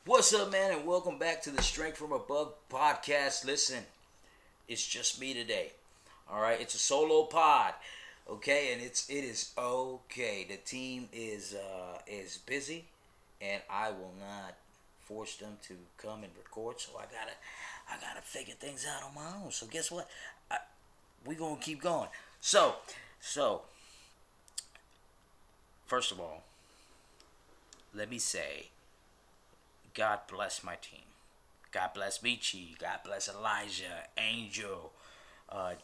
What's up, man, and welcome back to the Strength from Above podcast. Listen, it's just me today. All right, it's a solo pod. Okay, and it is okay. The team is busy, and I will not force them to come and record. So I gotta figure things out on my own. So guess what? We gonna keep going. So first of all, let me say God bless my team. God bless Michi. God bless Elijah, Angel,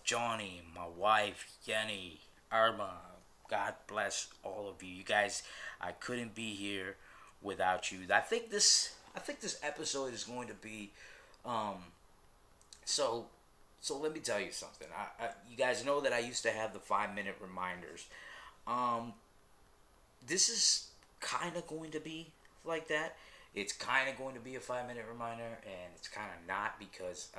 Johnny, my wife, Yenny, Irma. God bless all of you. You guys, I couldn't be here without you. I think this episode is going to be um so so let me tell you something. You guys know that I used to have the 5 minute reminders. Um this is kind of going to be like that. It's kind of going to be a 5 minute reminder, and it's kind of not because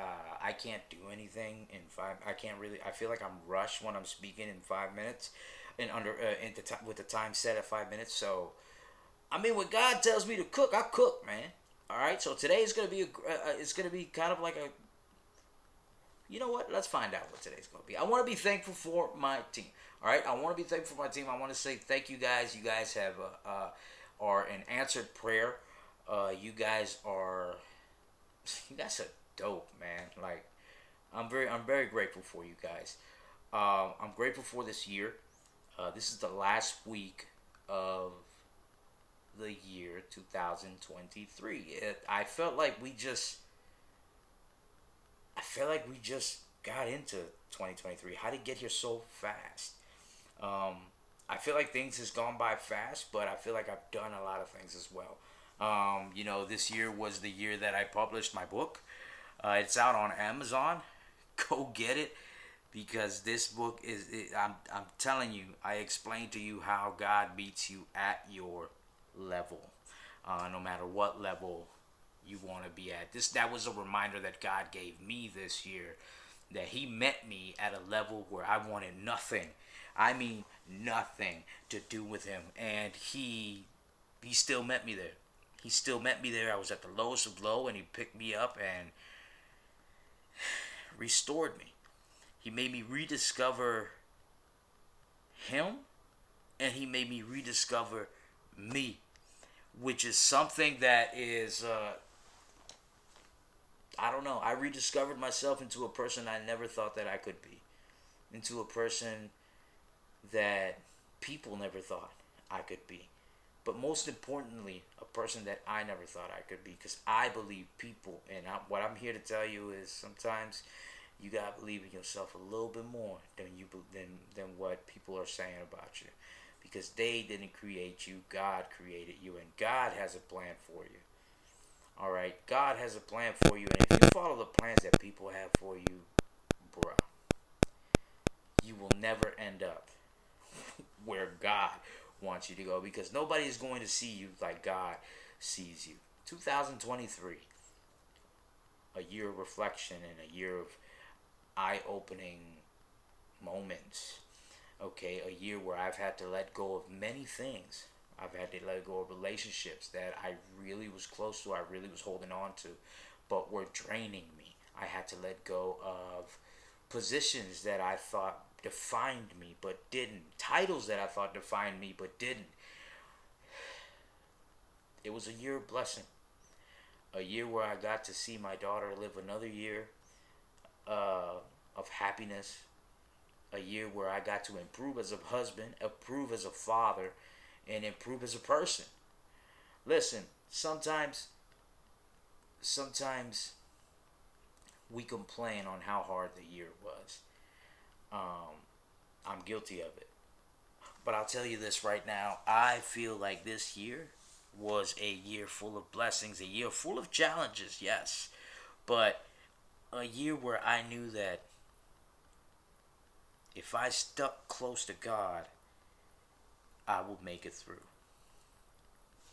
I can't do anything in five. I can't really. I feel like I'm rushed when I'm speaking in 5 minutes, and under in the time with the time set at 5 minutes. So I mean, when God tells me to cook, I cook, man. All right. So today is gonna be it's gonna be kind of like a. You know what? Let's find out what today's gonna be. I want to be thankful for my team. All right. I want to be thankful for my team. I want to say thank you guys. You guys have are an answered prayer. You guys are you guys are dope, man. Like I'm very grateful for you guys. I'm grateful for this year. This is the last week of the year 2023. I felt like we just got into 2023. How did it get here so fast? Um, I feel like things has gone by fast, but I feel like I've done a lot of things as well. This year was the year that I published my book. It's out on Amazon. Go get it because this book I'm telling you, I explained to you how God meets you at your level, no matter what level you want to be at. That was a reminder that God gave me this year, that He met me at a level where I wanted nothing. I mean nothing to do with Him, and He still met me there. He still met me there. I was at the lowest of low, and He picked me up and restored me. He made me rediscover Him, and He made me rediscover me, which is something that is, I don't know. I rediscovered myself into a person I never thought that I could be, into a person that people never thought I could be. But most importantly, a person that I never thought I could be, because I believe people. And what I'm here to tell you is sometimes you gotta believe in yourself a little bit more than what people are saying about you, because they didn't create you. God created you, and God has a plan for you. All right, God has a plan for you, and if you follow the plans that people have for you, bruh, you will never end up where God wants you to go, because nobody is going to see you like God sees you. 2023, a year of reflection and a year of eye-opening moments. Okay, a year where I've had to let go of many things. I've had to let go of relationships that I really was close to, I really was holding on to, but were draining me. I had to let go of positions that I thought defined me but didn't. Titles that I thought defined me but didn't. It was a year of blessing. A year where I got to see my daughter live another year of happiness. A year where I got to improve as a husband, improve as a father, and improve as a person. Listen, sometimes we complain on how hard the year was. Um, I'm guilty of it. But I'll tell you this right now. I feel like this year was a year full of blessings, a year full of challenges, yes. But a year where I knew that if I stuck close to God, I would make it through.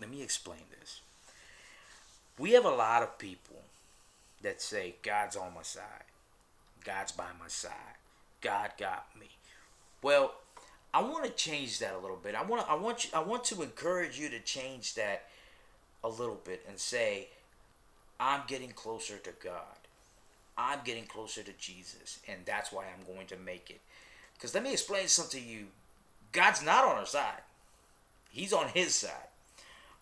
Let me explain this. We have a lot of people that say, God's on my side. God's by my side. God got me. Well, I want to change that a little bit. I want to encourage you to change that a little bit and say, I'm getting closer to God. I'm getting closer to Jesus, and that's why I'm going to make it. Because let me explain something to you. God's not on our side. He's on his side.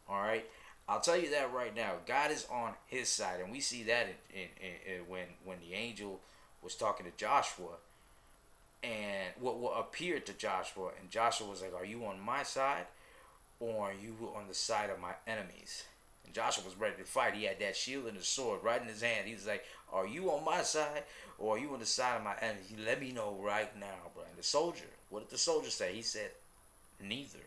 All right. I'll tell you that right now. God is on his side, and we see that when the angel was talking to Joshua, and what appeared to Joshua, and Joshua was like, "Are you on my side, or are you on the side of my enemies?" And Joshua was ready to fight. He had that shield and the sword right in his hand. He was like, "Are you on my side, or are you on the side of my enemies? Let me know right now, bro." And the soldier, what did the soldier say? He said, "Neither.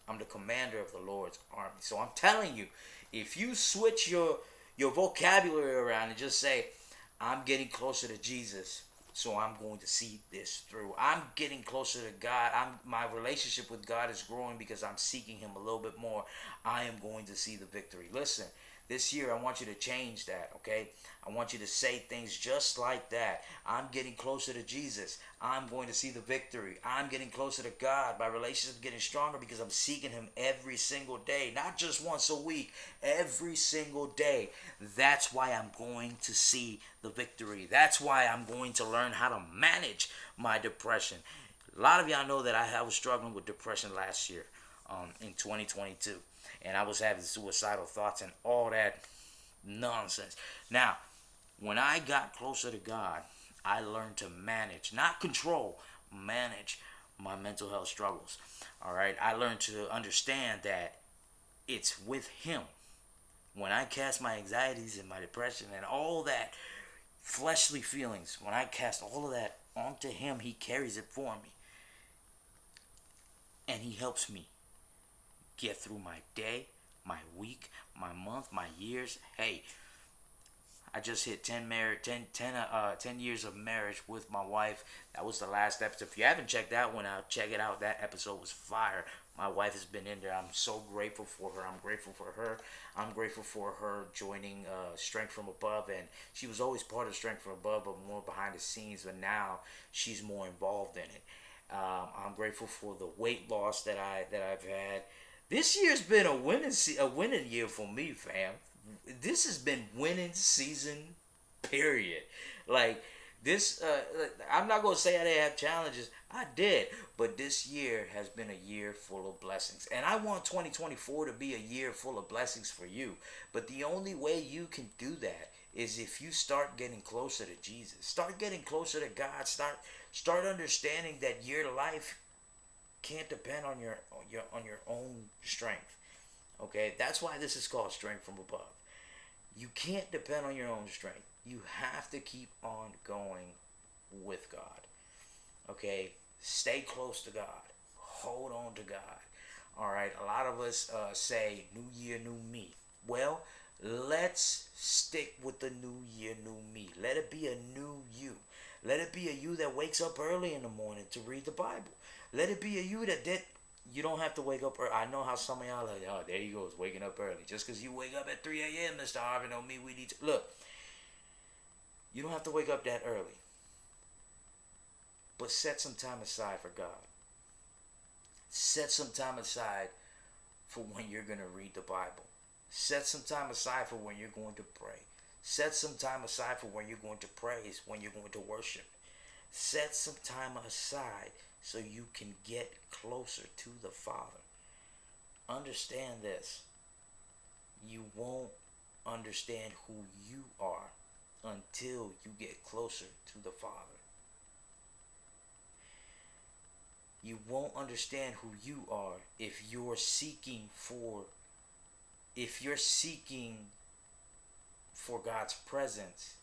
I'm the commander of the Lord's army." So I'm telling you, if you switch your vocabulary around and just say, "I'm getting closer to Jesus, so I'm going to see this through. I'm getting closer to God. My relationship with God is growing because I'm seeking him a little bit more. I am going to see the victory." Listen, this year I want you to change that, okay? I want you to say things just like that. I'm getting closer to Jesus. I'm going to see the victory. I'm getting closer to God. My relationship is getting stronger because I'm seeking him every single day, not just once a week, every single day. That's why I'm going to see the victory. That's why I'm going to learn how to manage my depression. A lot of y'all know that I was struggling with depression last year, in 2022, and I was having suicidal thoughts and all that nonsense. Now, when I got closer to God, I learned to manage, not control, manage my mental health struggles. All right, I learned to understand that it's with him. When I cast my anxieties and my depression and all that fleshly feelings, when I cast all of that onto him, he carries it for me. And he helps me get through my day, my week, my month, my years. Hey, I just hit 10 years of marriage with my wife. That was the last episode. If you haven't checked that one out, check it out. That episode was fire. My wife has been in there. I'm so grateful for her. I'm grateful for her. I'm grateful for her joining Strength from Above. And she was always part of Strength from Above, but more behind the scenes. But now she's more involved in it. I'm grateful for the weight loss that I've had. This year's been a winning year for me, fam. This has been winning season, period. Like this, I'm not gonna say I didn't have challenges. I did, but this year has been a year full of blessings, and I want 2024 to be a year full of blessings for you. But the only way you can do that is if you start getting closer to Jesus, start getting closer to God, start understanding that your life can't depend on your own strength. Okay, that's why this is called Strength from Above. You can't depend on your own strength. You have to keep on going with God. Okay, stay close to God. Hold on to God. All right, a lot of us say new year, new me. Well, let's stick with the new year, new me. Let it be a new you. Let it be a you that wakes up early in the morning to read the Bible. Let it be a you that you don't have to wake up early. I know how some of y'all are like, "Oh, there you go, is waking up early." Just because you wake up at 3 a.m., Mr. Harvey, don't mean we need to. Look, you don't have to wake up that early. But set some time aside for God. Set some time aside for when you're going to read the Bible. Set some time aside for when you're going to pray. Set some time aside for when you're going to praise, when you're going to worship. Set some time aside so you can get closer to the Father. Understand this. You won't understand who you are until you get closer to the Father. You won't understand who you are if you're seeking for God's presence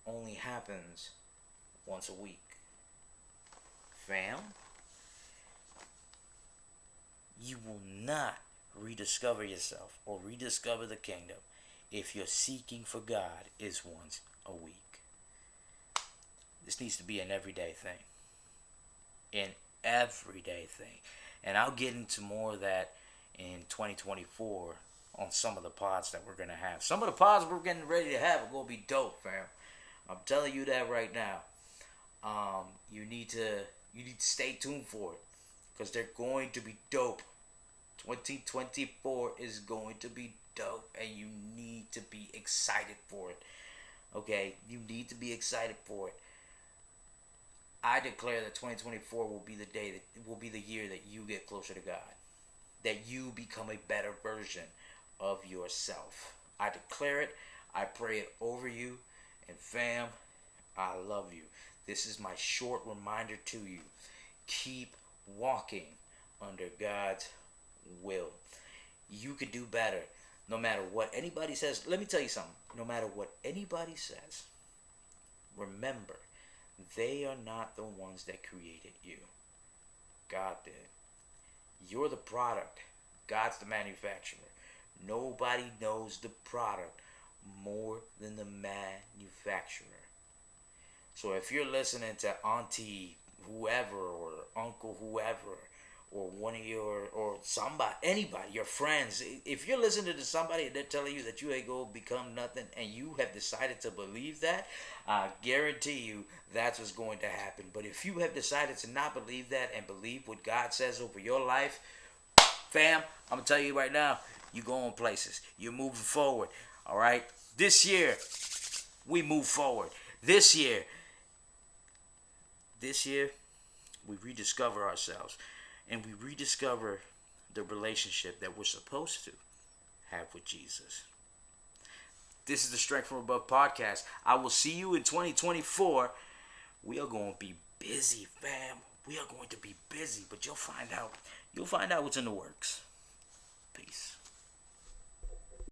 only happens once a week. Fam, you will not rediscover yourself or rediscover the kingdom if your seeking for God is once a week. This needs to be an everyday thing. An everyday thing. And I'll get into more of that in 2024 on some of the pods that we're going to have. Some of the pods we're getting ready to have are going to be dope, fam. I'm telling you that right now. You need to stay tuned for it because they're going to be dope. 2024 is going to be dope, and you need to be excited for it. Okay, you need to be excited for it. I declare that 2024 will be the day that will be the year that you get closer to God, that you become a better version of yourself. I declare it. I pray it over you, and fam, I love you. This is my short reminder to you. Keep walking under God's will. You can do better no matter what anybody says. Let me tell you something. No matter what anybody says, remember, they are not the ones that created you. God did. You're the product. God's the manufacturer. Nobody knows the product more than the manufacturer. So if you're listening to Auntie whoever or Uncle whoever or one of your or somebody, anybody, your friends, if you're listening to somebody and they're telling you that you ain't gonna become nothing and you have decided to believe that, I guarantee you that's what's going to happen. But if you have decided to not believe that and believe what God says over your life, fam, I'm gonna tell you right now, you're going places. You're moving forward. All right. This year, we move forward. This year, we rediscover ourselves, and we rediscover the relationship that we're supposed to have with Jesus. This is the Strength from Above podcast. I will see you in 2024. We are going to be busy, fam. We are going to be busy, but you'll find out. You'll find out what's in the works. Peace.